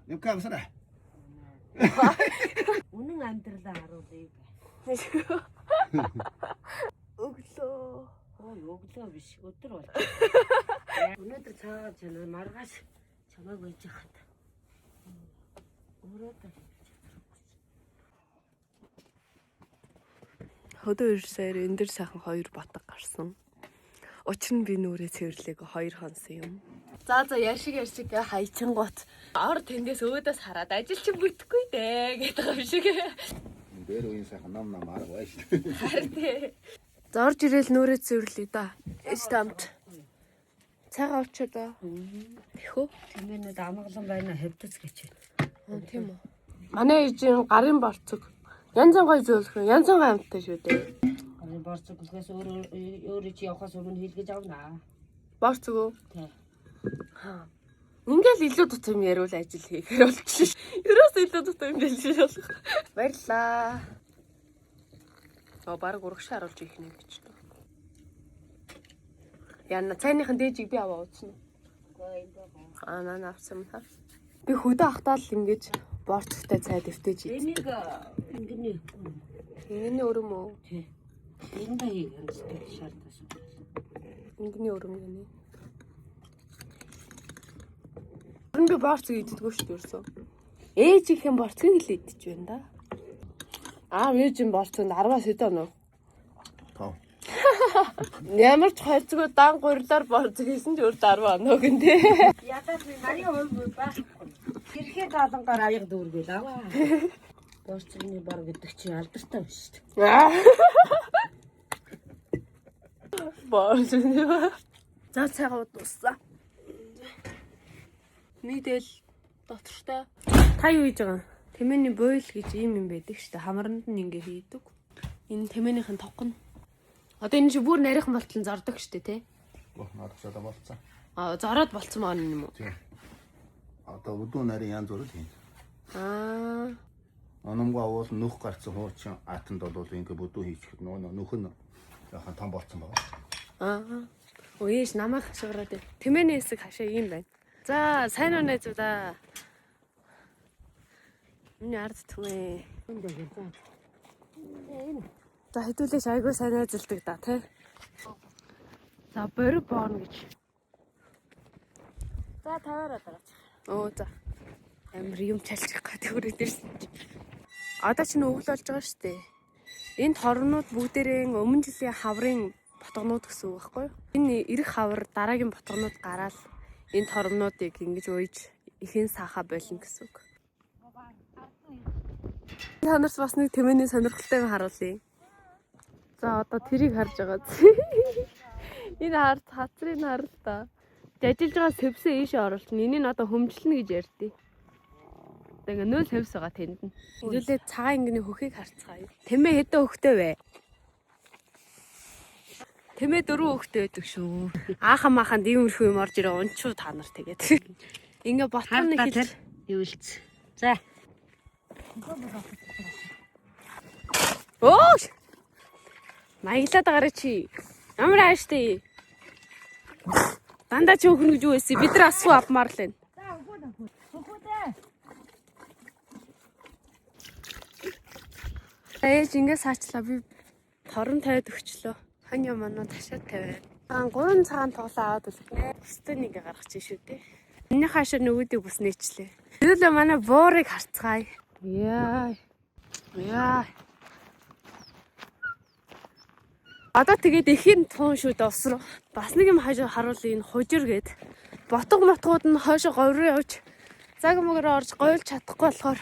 육감스라. 오늘 амьдралаа харуулъя. Өглөө. Өглөө биш өдөр бол. Өнөөдөр цаагаар чанаа маргааш чамайг байж хат. Өөрөө Хөдөө ирсээр энэ дэр сайхан 2 батг гарсан. Учир нь би нүрээ цэвэрлээг 2 хонсон юм. За яшиг хайчингууд ор тэндээс өөдөөс хараад ажил чинь бүтэхгүй дээ гэдэг юм шиг. Дээр үеийн сайхан нам арга байж. Харин тий. За орж ирээл нүрээ цэвэрлэе да. Стамт. Цагаан очоо да. Тэхүү. тэмээнүүд амгалан байна хэвдэц гэж. Тийм үү. Манай ээжийн гарын борцог. Янз бүр гоё зөвлөх юм. Янз бүр амттай шүү дээ. Гарын борцог бүлгээс өөрөө чи явахаас өмнө хэлгэж авна. Борцог уу? Тий. Ингээл илүү дутуу юм яриул ажил хийхээр болчих. Ерөөс илүү дутуу юм хэлж болох. Баярлаа. Баг урагш харуулж их юм гэж тоо. Яна цайныхан дээжийг би аваа уучна. Наа авсан юм хаа. Би хөдөө ахтаал ингэж борцогтой цай дэвтэж ий. Энийг ингэний. Энэний өрөм үү? Тий. Энэ да хийх юм шаардсан. Энэний өрөм гэнэ. Өрөм би борцог иддэггүй шүү дээ ерөөсөө. Ээж их юм борцог л идэж байна да. Ээж юм борцогт 10-аас хэдэн оноо. Тав. Ямар ч хайцгүй дан гурилаар борцог хийсэн ч өөр 10 оноо гэнэ. Ядаж би нарийн хувь байхгүй. Хэрхээ даалангаар аяг дүүргээл аваа. Борцны бар гэдэг чи алдартай байна шүү дээ. Борцог. За цагаан дууссан. Нийтэл дотортой. Та юу хийж байгаа? Тэмээний бойл гэж юм байдаг шүү дээ. Хамранд нь ингэ хийдэг. Энэ тэмээнийхэн тогхон. Одоо энэ чи бүр нарийнхан болтлон зордог шүү дээ, тий? Надад болцсон. Зороод болцсон маань юм уу? Тийм. Одоо өдөө нарийн янз бүр л юм.Ономгоо уул нөх гарцсан хуучин атанд бол ингэ бүдүү хийчихэд нөх нь яхан том болцсон байгаа. Өөш намайг хашгираад байна. Тэмээний хэсэг хашаа ийм байна. За сайн уу найзуудаа. Миний ард түмээ. За хэдүүлээш айгүй сайн найзалдаг да тий. За бориг боорно гэж. За таваараа дараач. За. Амар юм чалчих гэдэг үрээд ирсэн. Одоо ч өглөө болж байгаа шүү дээ. Энд хорнууд бүгдээрээ өмнө жилийн хаврын ботгонууд гэсэн үг байхгүй юу? Энэ эрэх хавар дараагийн ботгонууд гараад энэ хорнуудыг ингэж ууж ихэн саахаа болно гэсэн үг. Танарт бас нэг тэмээний сонирхолтой юм харуулъя. За одоо тэрийг харж байгаа. Энэ харт хацрыг харал та. Ажиллаж байгаа сэвсээ ийшээ оруулчихна. Энийг одоо хөмжлөнө гэж ярьдээ. Тэгээ нөл хэвс байгаа тэнд нь. Хэдүүлээ цагаан ингэний хөхийг харцгаая. Тэмээ хэдэн хөхтэй вэ? Тэмээ 4 хөхтэй байдаг шүү. Аахан мааханд иймэрхүү юм орж ирээ унчуу та нар тэгээд. Ингээ ботгон нэг хэл Юулц. За. Оо! Маяглаад агараа чи. Ямар ааштай. Дандаа ч өөхнө гэж юу байсан? Бид нар асуу авмаар л байна. Ээж ингэ саачлаа би хорон тавиад өгчлөө. Хань юмнаа ташаад тавиад. 3 цагаан тоглоо аваад үлгэнэ. Өстөө нэг гаргачих шүү дээ. Миний хаашаа нөгөөдийг бус нээчлээ. Хэдүүлээ манай буурыг харцгаая. Яа. Одоо тэгээд эхийн туун шүү дээ ус руу. Бас нэг юм харуулъя энэ хужир гээд. Ботгууд нь хойшоо говроо явж цаг мөгрөө орж гойлж чадахгүй болохоор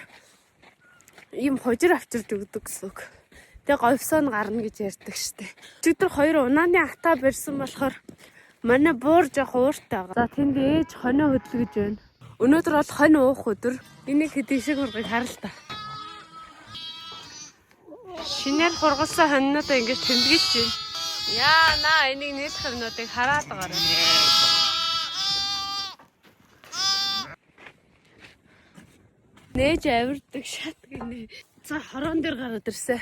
ийм хужир авчирд өгдөг гэсэн үг. Тэгээ говьсоо нь гарна гэж ярьдаг штэ. Өчигдөр 2 унааны ахта барьсан болохоор манай буур жоох ууртай байгаа. За тэнд ээж хонио хөдөлгөж байна. Өнөөдөр бол хонь уух өдөр. Энийг хэд ишиг ургыг харал та. Шинээр хургалсан хоньнуудаа ингэж тэмдэглэж байна. Яа энийг нийт хоньнуудыг хараад байгаарай. Нээж авирдаг шат гинэ. За хорон дээр гараад ирсэн.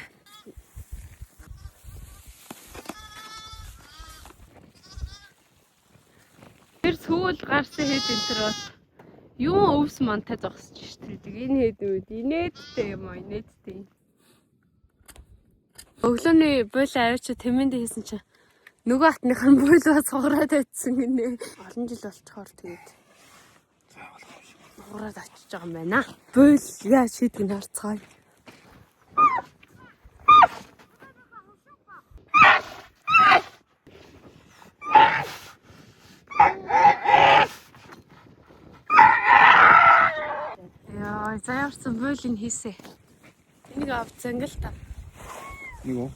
Тэр сүүл гарсан хэд энэ төр бол Юу өвс мантай зогсож штэ. Энэ хэд үү? Инээдтэй юм аа, инээдтэй. Өглөөний буйл аваач тэмээнд хийсэн чинь нөгөө хатныхан буйл бас хугараад байцсан гинэ. Олон жил болчихоор тэгээд хугараад очиж байгаа юм байна. Буйл яаж хийдгийг харцгаая. Яа, заяарсан буйлыг хийсэ. Энийг авцсан гэл та. 이거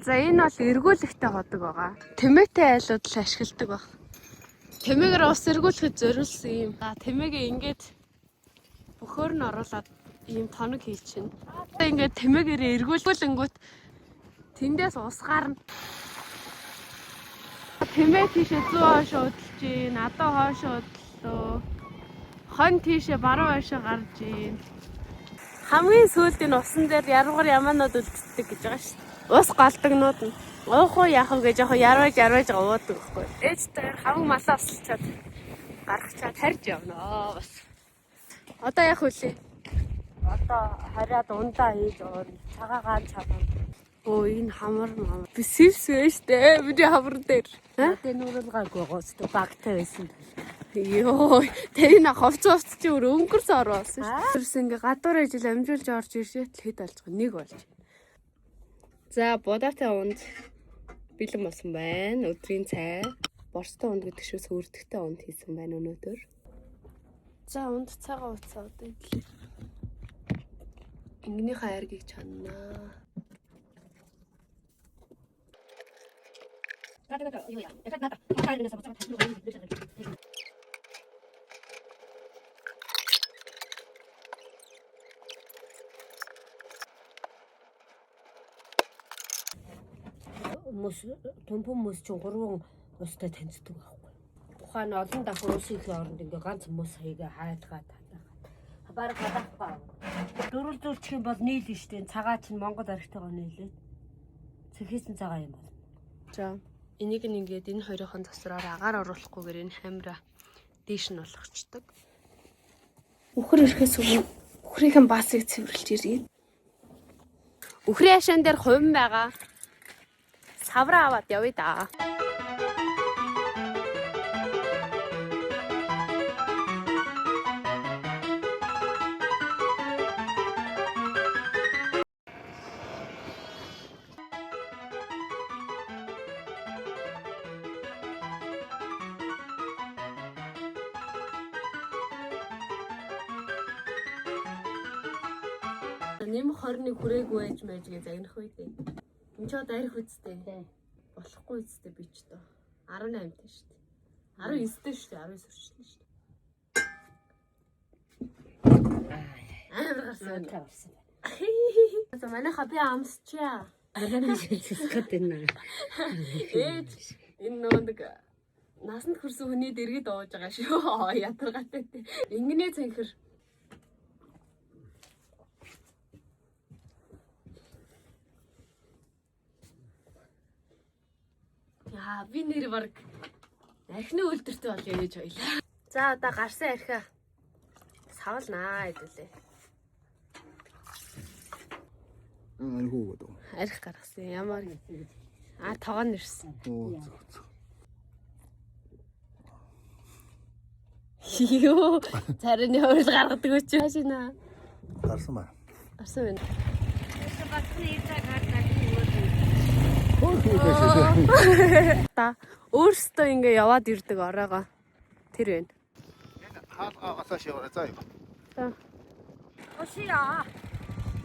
За энэ бол эргүүлэгтэй ходог байгаа. Тэмээтэй айлууд л ашигладаг баг. Тэмээгээр ус эргүүлэхэд зориулсан юм. За тэмээгээ ингээд бөхөр нь оруулаад ийм тоног хийчихнэ. Одоо ингээд тэмээгээр эргүүлэнгүүт тэндээс ус гарна. Тэмээ тийшээ зүү хойшоо удалж гин, адуу хойшоо удаллоо. Хон тийшээ баруун хойшоо гарч гин. Хамгийн сүүлд энэ усан дээр яруугаар ямаанууд үлддэг гэж байгаа шүү дээ. Ус галдагнууд нь уух уу яах вэ гэж яг ярваж уудаг байхгүй. Ээжтэй хамаг малаа ослчаад гаргачаад тарьж явнаа бас. Одоо яах вүлээ? Одоо хараад ундаа хийж уур. Цагаагаар чаваа. Өө энэ хамар маа. Би сивс вэштэй. Миний хамар дээр. Надад нүрэлгаагүй гоцтой багтай байсан. Йоо, тэр энэ ховцооц чи өөр өнгөрс ороолсон шүү. Тэрс ингээ гадуур ажил амжуулж орж ирсэт л хэд болж байгаа нэг болж. За, бодаатай унд бэлэн болсон байна. Өдрийн цай. Борстой унд гэдэг шиг сөөрдөгтэй унд хийсэн байна өнөөдөр. За, унд цагаан уцаа одоо идлээ. Ингэнийхээ айргийг чаннаа. Мөс төмпөн мөс чинь 3 устай таньцдаг байхгүй. Ухаан олон давхар ус их оронд ингээ ганц мөс хийгээ хайдгаа татаад. Бараг гадаахгүй. Дөрвөл зүйлчих юм бол нийл штэ. Цагаа чинь Монгол архитектор нийлээ. Цэхээсэн цагаа юм бол. За, энийг ингээд энэ хоёрын тосроор агаар оруулахгүйгээр энэ хамра дээш нь болгочдөг. Үхэр ирэхээс өмнө үхрийн басыг цэвэрлж ирье. Үхрийн хашаан дээр хувин байгаа. Савраа аваад явъя да. Нэм 21 хүрээгүй байж гэж загнах үү дээ. Энд ч одоо арих үсттэй. Болохгүй үсттэй би ч доо. 18 таа шүү дээ. 19 таа шүү дээ. 19 сурчлаа шүү дээ. Амар гарсан. За манайха би амсчаа. Арганы шилжсэхэд энэ. Ээж энэ нэг насанд хүрсэн хүний дэргэд ууж байгаа шүү. Ядаргатай. Ингэнэ цэнхэр. Яа, би нэр баг архины үлдэртэй бол ээж хоёлаа. За одоо гарсан архиа савлнаа хэдүүлээ. 아니고 그거. Арх гаргасан. Ямар тоогоо нэрсэн. Йоо, царины хойл гаргадаг үуч машина. Гарсан байна. Гарсан байна. Та өөрсдөө ингээ яваад ирдэг ороогоо. Тэр байна. 하가서 시원해 짜요. За. Ошиа.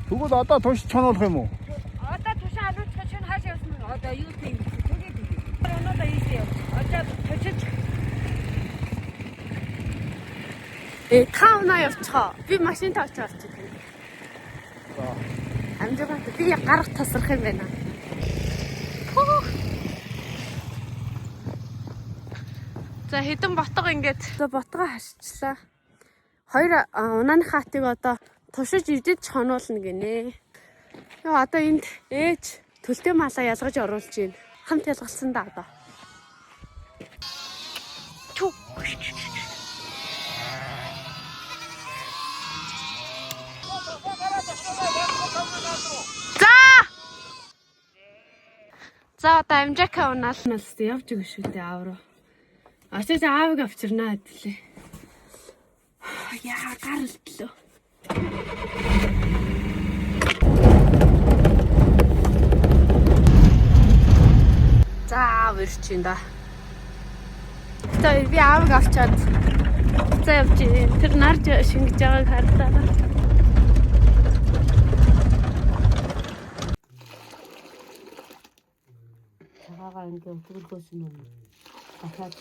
그거 나다 도시 쳐놓을 뭐. Одоо тушаа алууцгаа чинь хаашаа явсан бэ? Одоо юу тийм тэгээд өнөөдөр ийсээ. Одоо төчөж Та унаа явчихаа. Би машинтаа очиж орчих. За. Амжаагаад би гарах тасрах юм байна. За хэдэн ботго ингээд ботгоо хашчлаа. Хоёр унааны хаатыг одоо тушиж идэж хонуулна гинэ. Яа одоо энд ээж төлтөө малаа ялгаж оруулж байна. Хамт ялгалсан да одоо. Чү. За одоо амжака унаал налс явж өгөх шүү дээ аав руу. Очиж аавыг авчирнаа гэдлээ. Яа гаралтлаа. За аав ирчин да. Тэгээд би аавыг авчаад за явж тэр нарж шингэж байгааг харлаа. цагаагаа ингээ өтгөлгөөс нь ахаад.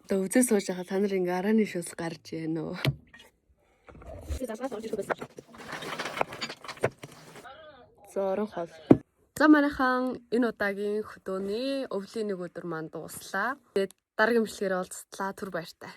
Одоо үзээ сууж байгаа та нар ингээ арааны шус гарч байна уу? Зорон хол. За манайхан энэ удаагийн хөдөөний өвлийн нэг өдөр манд дуслаа. Тэгээд дараагийн бичлэгээр уулзтлаа. Түр баяртай.